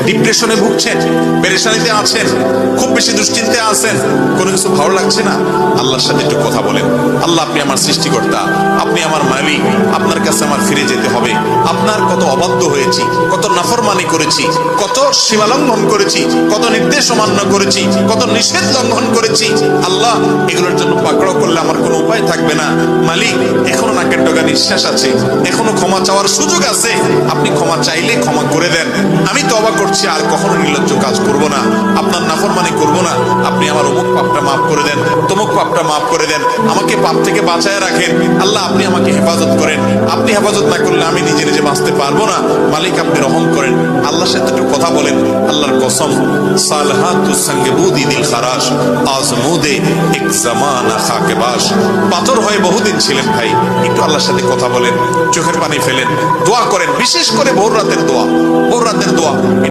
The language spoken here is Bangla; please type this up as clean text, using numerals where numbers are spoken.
ডিপ্রেশনে ভুগছেন, পেরেশানিতে আছেন, খুব বেশি দুশ্চিন্তায় আছেন, কোনো কিছু ভালো লাগছে না, আল্লাহর সাথে একটু কথা বলেন। আল্লাহ, আপনি আমার সৃষ্টিকর্তা, আপনি আমার মালিক, আপনার কাছে আমার ফিরে যেতে হবে। আপনার কত অবাধ্য হয়েছি, কত নাফরমানি করেছি, কত সীমা লঙ্ঘন করেছি, কত নির্দেশ অমান্য করেছি, কত নিষেধ লঙ্ঘন করেছি। আল্লাহ, এগুলোর জন্য পাকড়াও করলে আমার কোনো উপায় থাকবে না। মালিক, এখনো নাকের ডগা নিঃশ্বাস আছে, এখনো ক্ষমা চাওয়ার সুযোগ আছে। আপনি ক্ষমা চাইলে ক্ষমা করে দেন। আমি তওবা করছি, আর কখনো নির্লজ্জ কাজ করব না, আপনার নাফরমানি করব না। আপনি আমার অমুক পাপটা মাফ করে দেন, তমুক পাপটা মাফ করে দেন, আমাকে পাপ থেকে বাঁচায় রাখেন। আল্লাহ, আপনি আমাকে হেফাজত করেন। আপনি হেফাজত না করলে আমি নিজে নিজে বাঁচতে পারবো না। মালিক, আপনি রহম করেন। আল্লাহর সাথে একটু কথা বলেন। আল্লাহর কসম, সালহাতুস সঙ্গে বুদি দিল খারাস, আজমুদে এক জামানা খাকে বাস। পাথর হয়ে বহুদিন ছিলেন ভাই, একটু আল্লাহর সাথে কথা বলেন, চোখের পানি ফেলেন, দোয়া করেন, বিশেষ করে ভোর রাতের দোয়া, ভোর রাতের দোয়া।